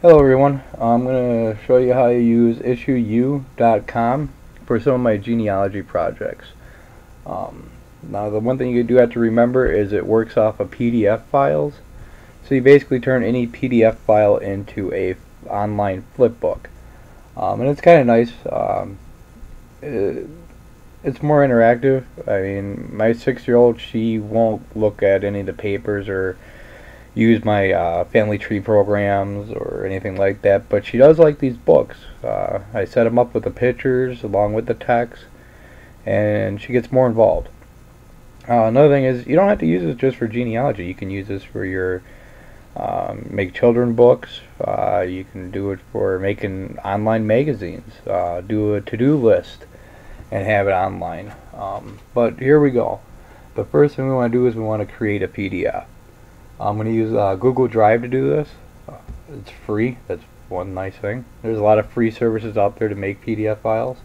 Hello everyone, I'm going to show you how to use Issuu.com for some of my genealogy projects. Now the one thing you do have to remember is it works off of PDF files. So you basically turn any PDF file into a online flipbook. And it's kind of nice. It's more interactive. I mean, my 6-year-old, she won't look at any of the papers or use my family tree programs or anything like that, but she does like these books. I set them up with the pictures along with the text, and she gets more involved. Another thing is, you don't have to use this just for genealogy. You can use this for your make children books. You can do it for making online magazines. Do a to-do list and have it online. But here we go. The first thing we want to do is we want to create a PDF. I'm going to use Google Drive to do this. It's free. That's one nice thing. There's a lot of free services out there to make PDF files.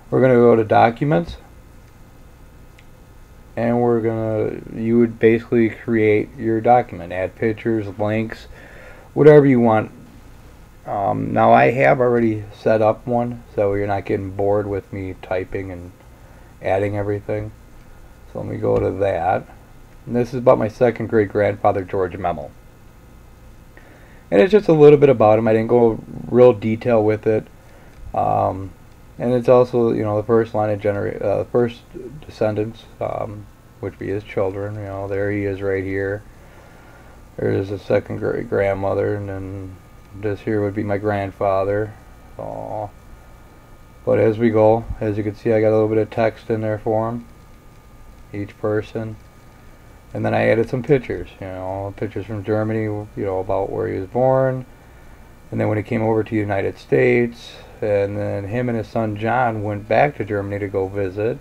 We're going to go to Documents, and you would basically create your document, add pictures, links, whatever you want. Now I have already set up one, so you're not getting bored with me typing and adding everything. So let me go to that. And this is about my second great grandfather, George Memel. And it's just a little bit about him. I didn't go real detail with it. And it's also, the first line of first descendants, which be his children. There he is right here. There's a second great grandmother, and then this here would be my grandfather. But as we go, as you can see, I got a little bit of text in there for him, each person. And then I added some pictures, pictures from Germany, about where he was born. And then when he came over to the United States, and then him and his son John went back to Germany to go visit.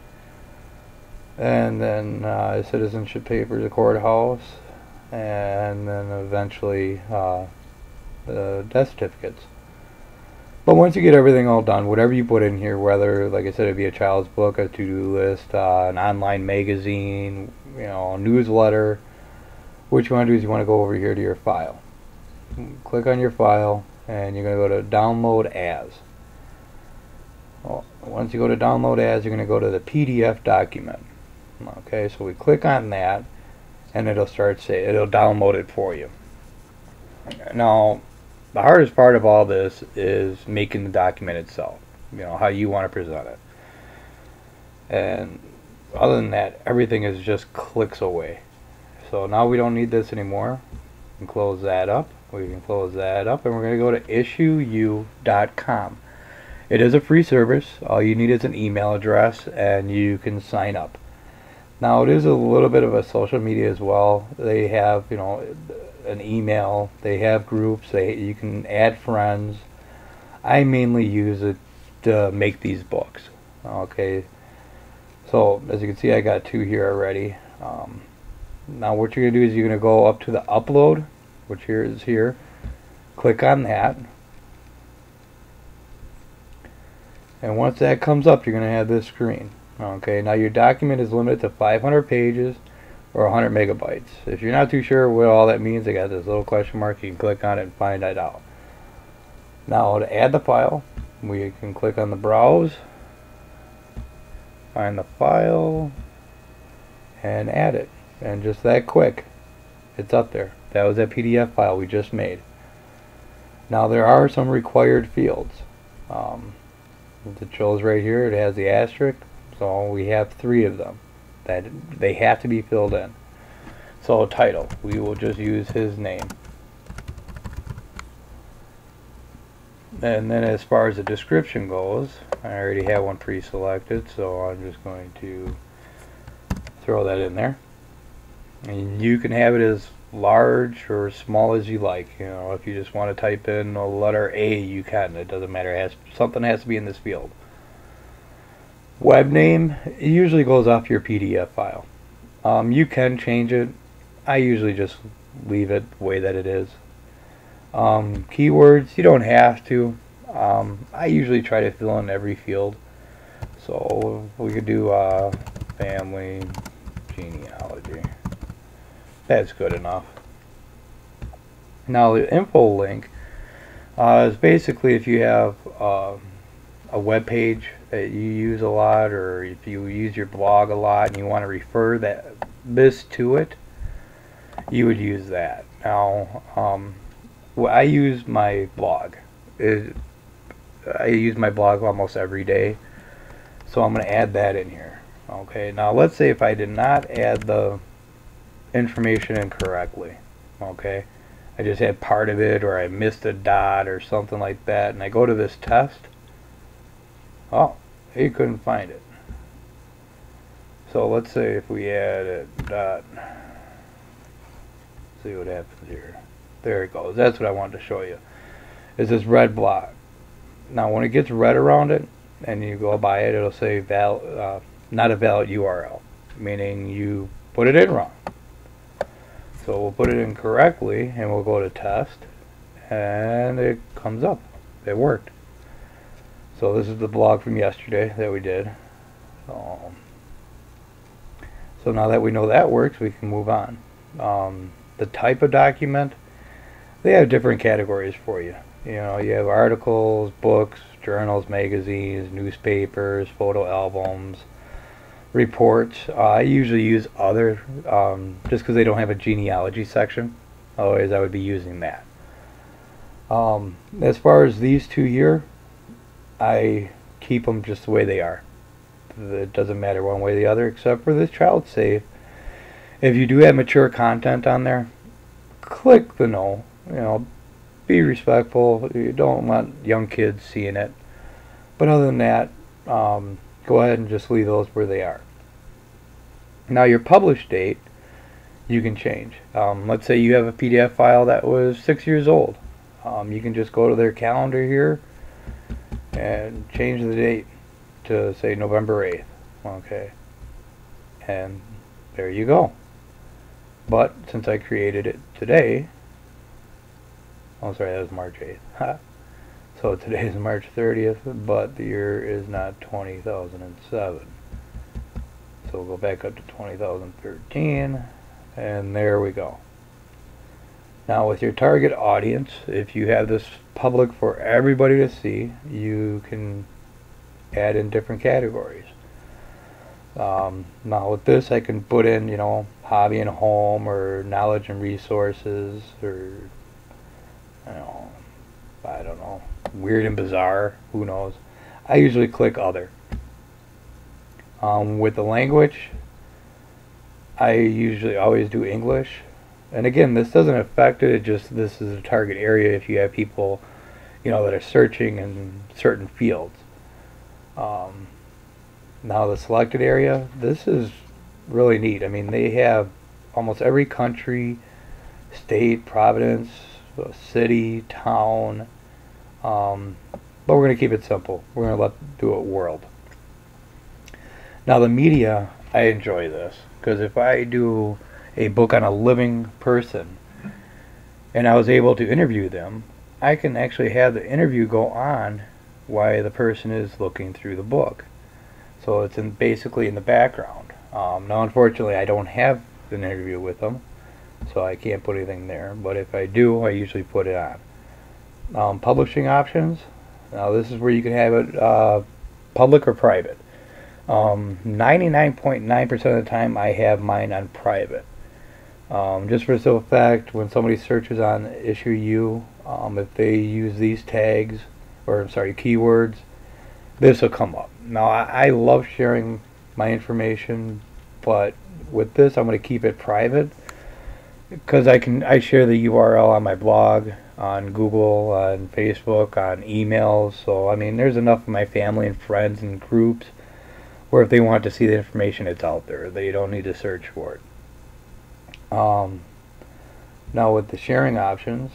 And then his citizenship papers, the courthouse, and then eventually the death certificates. But once you get everything all done, whatever you put in here, whether, like I said, it'd be a child's book, a to-do list, an online magazine, a newsletter, what you want to do is you want to go over here to your file. Click on your file, and you're going to go to Download As. Well, once you go to Download As, you're going to go to the PDF document. Okay, so we click on that, and it'll download it for you. Now, the hardest part of all this is making the document itself, how you want to present it. And other than that, everything is just clicks away. So now we don't need this anymore. We can close that up. We can close that up, and we're going to go to Issuu.com. It is a free service. All you need is an email address, and you can sign up. Now it is a little bit of a social media as well. They have, an email. They have groups. You can add friends. I mainly use it to make these books. Okay. So as you can see, I got 2 here already. Now what you're going to do is you're going to go up to the upload, which is here. Click on that. And once that comes up, you're going to have this screen. Okay, now your document is limited to 500 pages or 100 megabytes. If you're not too sure what all that means, I got this little question mark. You can click on it and find that out. Now to add the file, we can click on the browse, find the file, and add it. And just that quick, it's up there. That was that PDF file we just made. Now there are some required fields. It shows right here, it has the asterisk, so we have 3 of them that they have to be filled in. So title, we will just use his name. And then as far as the description goes, I already have one pre-selected, so I'm just going to throw that in there. And you can have it as large or small as you like. If you just want to type in a letter A, you can. It doesn't matter. Something has to be in this field. Web name, it usually goes off your PDF file. You can change it. I usually just leave it the way that it is. Keywords, you don't have to. I usually try to fill in every field. So we could do family genealogy. That's good enough. Now the info link, It's basically if you have a web page that you use a lot, or if you use your blog a lot and you want to refer this to it, you would use that. Now, well, I use my blog. I use my blog almost every day, so I'm going to add that in here. Okay, now let's say if I did not add the information incorrectly. Okay, I just had part of it, or I missed a dot or something like that, and I go to this test. Oh, he couldn't find it. So let's say if we add a dot, see what happens here. There it goes. That's what I wanted to show you. Is this red block. Now when it gets red around it and you go by it, it'll say not a valid URL, meaning you put it in wrong. So we'll put it in correctly and we'll go to test, and it comes up. It worked. So this is the blog from yesterday that we did. So now that we know that works, we can move on. The type of document, they have different categories for you. You know, you have articles, books, journals, magazines, newspapers, photo albums, reports. I usually use other, just because they don't have a genealogy section. Otherwise I would be using that. As far as these two here, I keep them just the way they are. It doesn't matter one way or the other, except for this child safe. If you do have mature content on there, click the no. You know, be respectful. You don't want young kids seeing it. But other than that, go ahead and just leave those where they are. Now your publish date, you can change. Let's say you have a PDF file that was 6 years old. You can just go to their calendar here and change the date to say November 8th. Okay, and there you go. But since I created it today, oh sorry, that was March 8th. So today is March 30th, but the year is not 2007. So we'll go back up to 2013, and there we go. Now with your target audience, if you have this public for everybody to see, you can add in different categories. Now with this I can put in, you know, hobby and home, or knowledge and resources, or, you know, I don't know, weird and bizarre, who knows. I usually click other. With the language, I usually always do English. And again, this doesn't affect it, just this is a target area if you have people, you know, that are searching in certain fields. Now the selected area, this is really neat. I mean, they have almost every country, state, province, city, town, but we're going to keep it simple. We're going to do it world. Now the media, I enjoy this, because if I do a book on a living person and I was able to interview them, I can actually have the interview go on while the person is looking through the book. So it's basically in the background. Now unfortunately I don't have an interview with them, so I can't put anything there, but if I do, I usually put it on. Publishing options, now this is where you can have it public or private. 99.9% of the time I have mine on private. Just for the simple fact, when somebody searches on Issuu, if they use these tags, or I'm sorry, keywords, this will come up. Now I love sharing my information, but with this I'm going to keep it private, because I share the URL on my blog, on Google, on Facebook, on emails. So I mean, there's enough of my family and friends and groups where if they want to see the information, it's out there. They don't need to search for it. Now with the sharing options,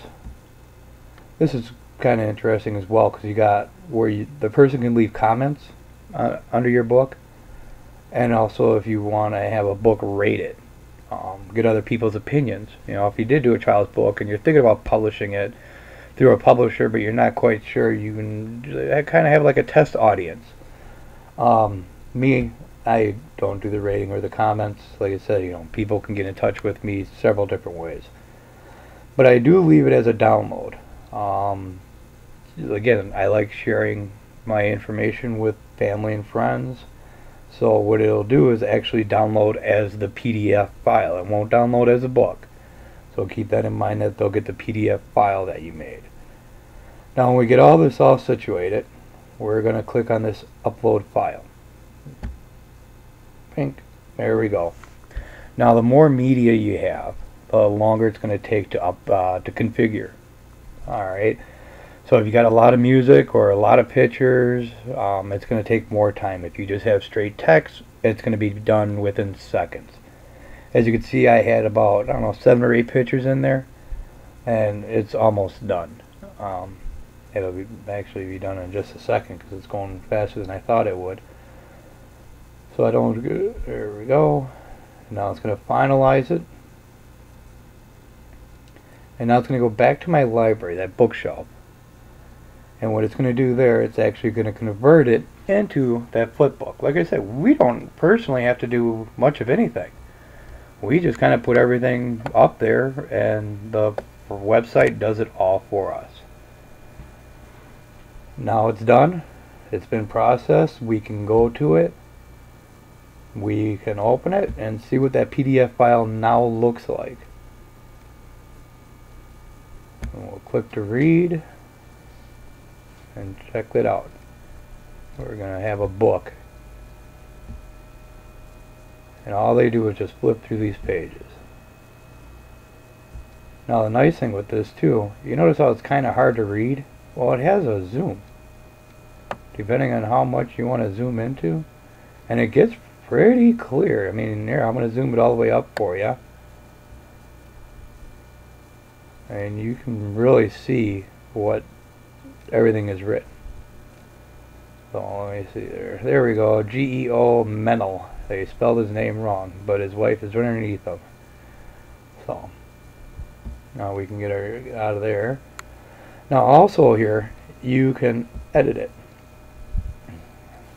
this is kind of interesting as well, because you got where the person can leave comments under your book, and also if you want to have a book rated, get other people's opinions. You know, if you did do a child's book and you're thinking about publishing it through a publisher, but you're not quite sure, you can kind of have like a test audience. Me, I don't do the rating or the comments. Like I said, you know, people can get in touch with me several different ways. But I do leave it as a download. again, I like sharing my information with family and friends. So what it'll do is actually download as the PDF file. It won't download as a book. So keep that in mind, that they'll get the PDF file that you made. Now when we get all this all situated, we're going to click on this upload file. Pink. There we go. Now the more media you have, the longer it's going to take to configure. Alright. So if you got a lot of music or a lot of pictures, it's going to take more time. If you just have straight text, it's going to be done within seconds. As you can see, I had about, I don't know, 7 or 8 pictures in there, and it's almost done. It'll actually be done in just a second because it's going faster than I thought it would. So I don't, there we go. Now it's going to finalize it. And now it's going to go back to my library, that bookshelf. And what it's going to do there, it's actually going to convert it into that flip book. Like I said, we don't personally have to do much of anything. We just kind of put everything up there, and the website does it all for us. Now it's done. It's been processed. We can go to it. We can open it and see what that PDF file now looks like. And we'll click to read and check it out. We're going to have a book. And all they do is just flip through these pages. Now the nice thing with this too, you notice how it's kind of hard to read? Well, it has a zoom, depending on how much you want to zoom into, and it gets pretty clear. I mean, here, I'm going to zoom it all the way up for you, and you can really see what everything is written. So let me see there. There we go. G-E-O Menel. They spelled his name wrong, but his wife is right underneath him. So now we can get her out of there. Now also here, you can edit it.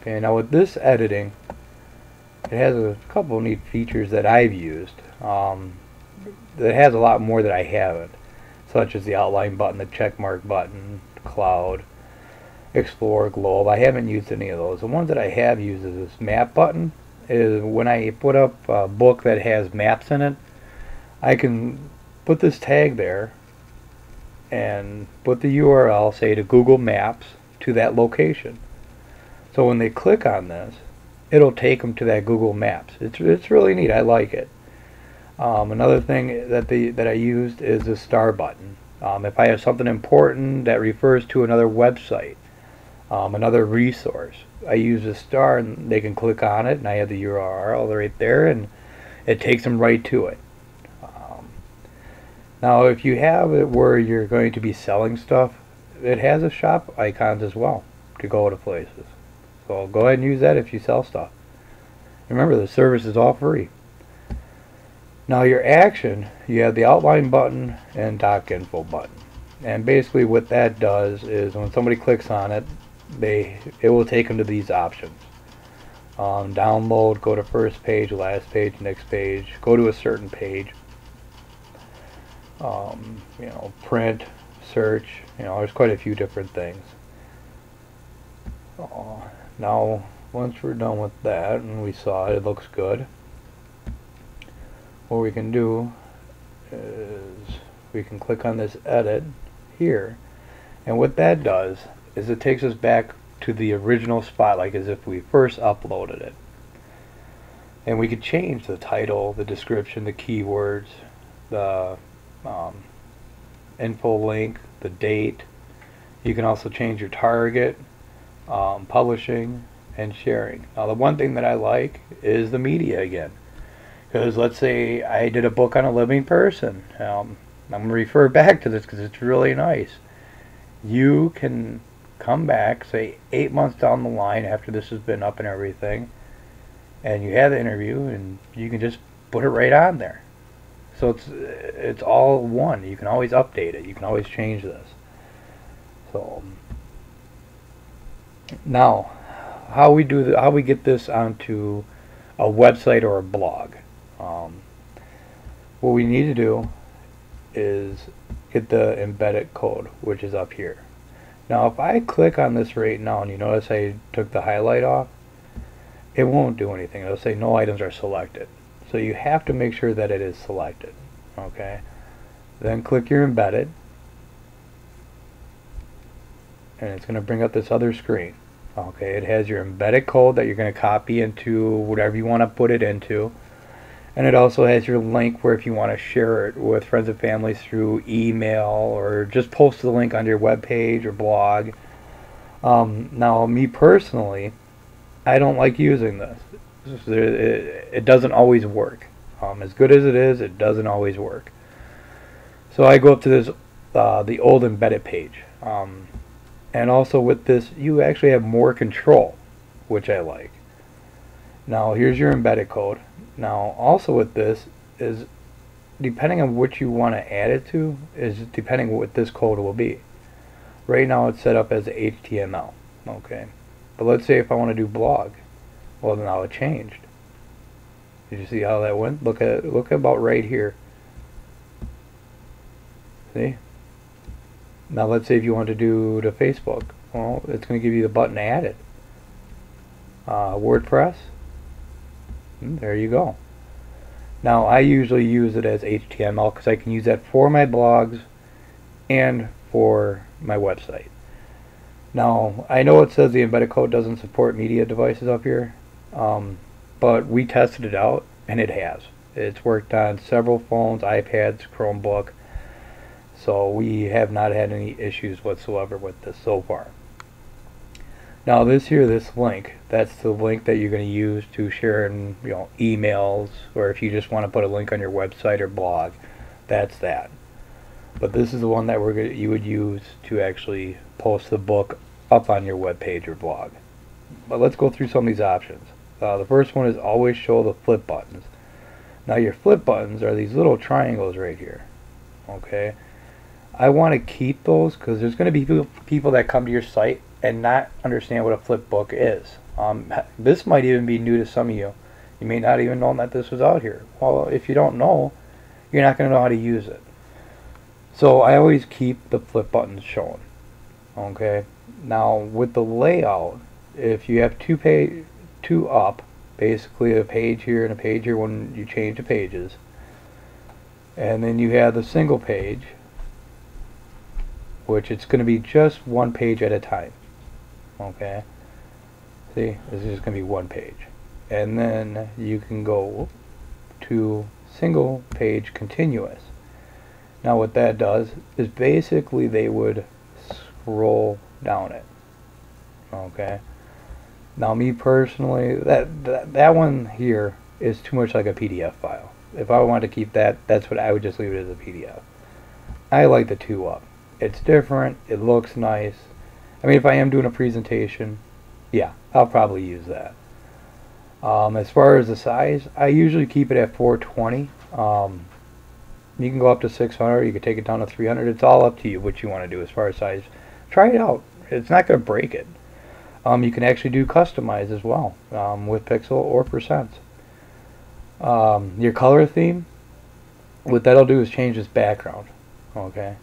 Okay, now with this editing, it has a couple neat features that I've used. That has a lot more that I haven't, such as the outline button, the check mark button, cloud, explore, globe. I haven't used any of those. The ones that I have used is this map button. Is when I put up a book that has maps in it, I can put this tag there and put the URL, say to Google Maps, to that location. So when they click on this, it'll take them to that Google Maps. It's really neat. I like it. Another thing that I used is the star button. If I have something important that refers to another website, another resource, I use the star and they can click on it, and I have the URL right there, and it takes them right to it. Now if you have it where you're going to be selling stuff, it has a shop icons as well to go to places. So go ahead and use that if you sell stuff. Remember, the service is all free. Now your action, you have the outline button and doc info button. And basically what that does is when somebody clicks on it, it will take them to these options. Download, go to first page, last page, next page, go to a certain page. You know, print, search, you know, there's quite a few different things. Now once we're done with that and we saw it, it looks good, what we can do is we can click on this edit here, and what that does is it takes us back to the original spot, like as if we first uploaded it. And we could change the title, the description, the keywords, the info link, the date. You can also change your target, publishing, and sharing. Now the one thing that I like is the media again, because let's say I did a book on a living person. I'm going to refer back to this because it's really nice. You can come back, say 8 months down the line after this has been up and everything, and you have the interview, and you can just put it right on there. So it's all one. You can always update it. You can always change this. So now, how we get this onto a website or a blog. What we need to do is get the embedded code, which is up here. Now if I click on this right now, and you notice I took the highlight off, it won't do anything. It'll say no items are selected. So you have to make sure that it is selected. Okay. Then click your embedded, and it's going to bring up this other screen. Okay, it has your embedded code that you're going to copy into whatever you want to put it into, and it also has your link where if you want to share it with friends and families through email or just post the link on your web page or blog. Now me personally, I don't like using this. It doesn't always work. As good as it is, it doesn't always work. So I go up to this the old embedded page. And also with this, you actually have more control, which I like. Now here's your embedded code. Now also with this is, depending on what you want to add it to, is depending on what this code will be. Right now it's set up as HTML. Okay. But let's say if I want to do blog, well now it changed. Did you see how that went? Look about right here. See? Now let's say if you want to do to Facebook, well, it's going to give you the button to add it. WordPress, there you go. Now I usually use it as HTML because I can use that for my blogs and for my website. Now I know it says the embedded code doesn't support media devices up here, but we tested it out and it has. It's worked on several phones, iPads, Chromebook. So we have not had any issues whatsoever with this so far. Now this link, that's the link that you're going to use to share in emails, or if you just want to put a link on your website or blog, that's that. But this is the one that you would use to actually post the book up on your web page or blog. But let's go through some of these options. The first one is always show the flip buttons. Now your flip buttons are these little triangles right here. Okay. I want to keep those because there's going to be people that come to your site and not understand what a flip book is. This might even be new to some of you. You may not even know that this was out here. Well, if you don't know, you're not going to know how to use it. So I always keep the flip buttons shown. Okay. Now with the layout, if you have two up, basically a page here and a page here when you change the pages, and then you have the single page, which it's going to be just one page at a time. Okay, see, this is just going to be one page, and then you can go to single page continuous. Now what that does is basically they would scroll down it. Okay, now me personally, that one here is too much like a PDF file. If I wanted to keep that, that's what I would just leave it as a PDF. I like the two up. It's different, it looks nice. I mean, if I am doing a presentation, yeah, I'll probably use that. As far as the size, I usually keep it at 420. You can go up to 600, you can take it down to 300. It's all up to you what you want to do as far as size. Try it out. It's not going to break it. You can actually do customize as well with pixel or percents. Your color theme, what that'll do is change this background. Okay.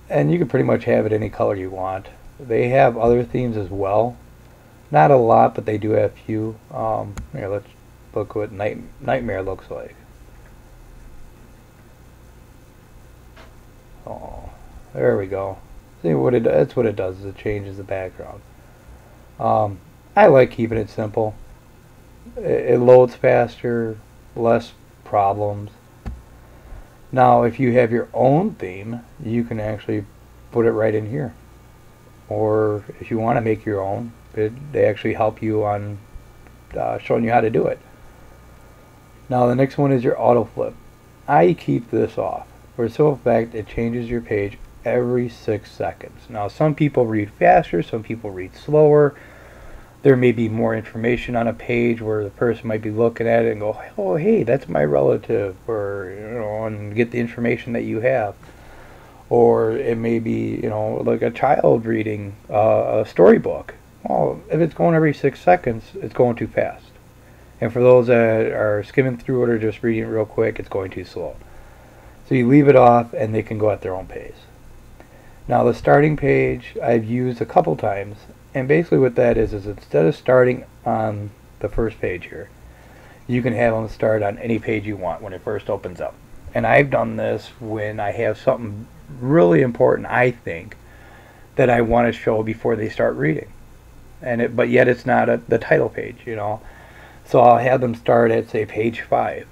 And you can pretty much have it any color you want. They have other themes as well. Not a lot, but they do have few. Here, let's look what Nightmare looks like. Oh, there we go. See what it? That's what it does. Is it changes the background. I like keeping it simple. It loads faster, less problems. Now if you have your own theme, you can actually put it right in here, or if you want to make your own, they actually help you on showing you how to do it. Now the next one is your auto flip. I keep this off for the simple fact it changes your page every 6 seconds. Now some people read faster, some people read slower. There may be more information on a page where the person might be looking at it and go, oh hey, that's my relative, or and get the information that you have. Or it may be like a child reading a storybook. Well, if it's going every 6 seconds, it's going too fast. And for those that are skimming through it or just reading it real quick, it's going too slow. So you leave it off and they can go at their own pace. Now the starting page I've used a couple times, and basically what that is instead of starting on the first page here, you can have them start on any page you want when it first opens up. And I've done this when I have something really important, I think, that I want to show before they start reading. But yet it's not the title page, you know. So I'll have them start at, say, page 5,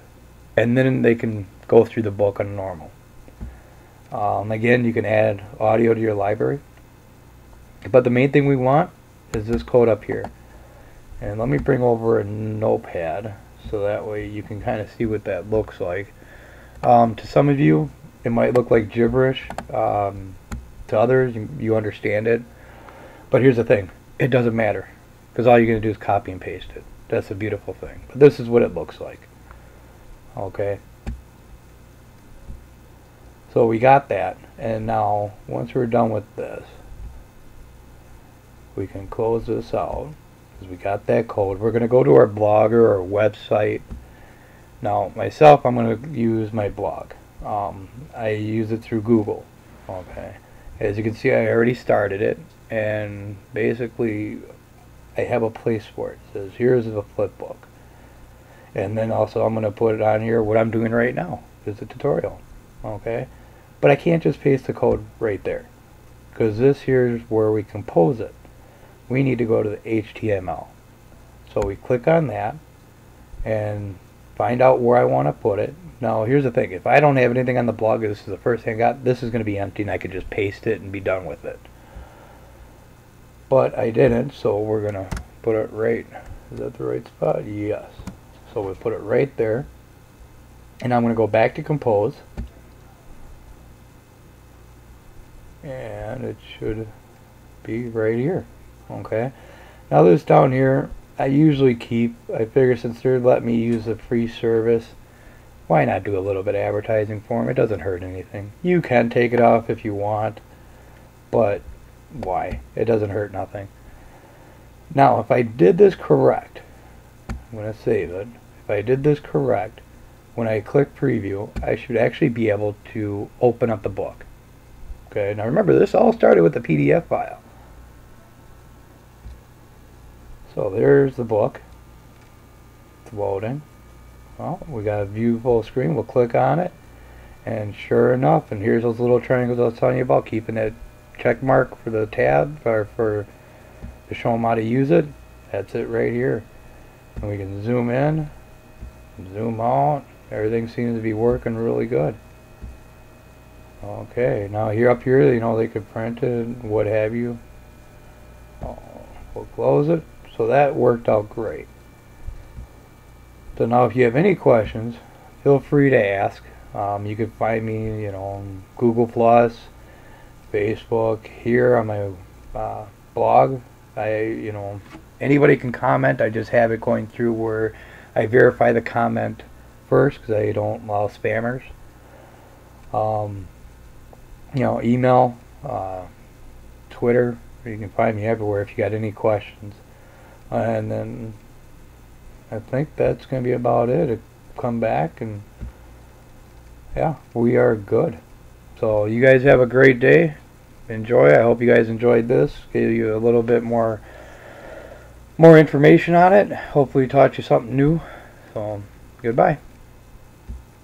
and then they can go through the book on normal. Again, you can add audio to your library, but the main thing we want is this code up here. And let me bring over a notepad so that way you can kind of see what that looks like. To some of you, it might look like gibberish. To others, you understand it. But here's the thing. It doesn't matter, because all you're going to do is copy and paste it. That's a beautiful thing. But this is what it looks like. Okay. So we got that. And now, once we're done with this, we can close this out, because we got that code. We're going to go to our blog or our website. Now, myself, I'm going to use my blog. I use it through Google. Okay. As you can see, I already started it, and basically I have a place for it. It says, here's the flip book. And then also I'm going to put it on here, what I'm doing right now is a tutorial. Okay. But I can't just paste the code right there, because this here is where we compose it. We need to go to the HTML. So we click on that and find out where I want to put it. Now here's the thing, if I don't have anything on the blog, this is the first thing I got, this is going to be empty and I could just paste it and be done with it. But I didn't, so we're going to put it right, is that the right spot? Yes. So we'll put it right there, and I'm going to go back to compose, and it should be right here. Okay, now this down here I usually keep. I figure since they're letting me use the free service, why not do a little bit of advertising for them? It doesn't hurt anything. You can take it off if you want, but why? It doesn't hurt nothing. Now if I did this correct, I'm going to save it. If I did this correct, when I click preview, I should actually be able to open up the book. Okay, now remember, this all started with the PDF file. So there's the book. It's loading. Well, we got a view full screen. We'll click on it, and sure enough, and here's those little triangles I was telling you about, keeping that check mark for the tab for to show them how to use it. That's it right here. And we can zoom in, zoom out. Everything seems to be working really good. Okay, now here up here, you know, they could print it, what have you. We'll close it. So that worked out great. So now if you have any questions, feel free to ask. You can find me, you know, on Google Plus, Facebook, here on my blog. You know, anybody can comment. I just have it going through where I verify the comment first, because I don't allow spammers. You know, email, Twitter. You can find me everywhere if you got any questions. And then I think that's going to be about it. Come back, and yeah, we are good. So you guys have a great day. Enjoy. I hope you guys enjoyed this. Gave you a little bit more information on it. Hopefully taught you something new. So goodbye.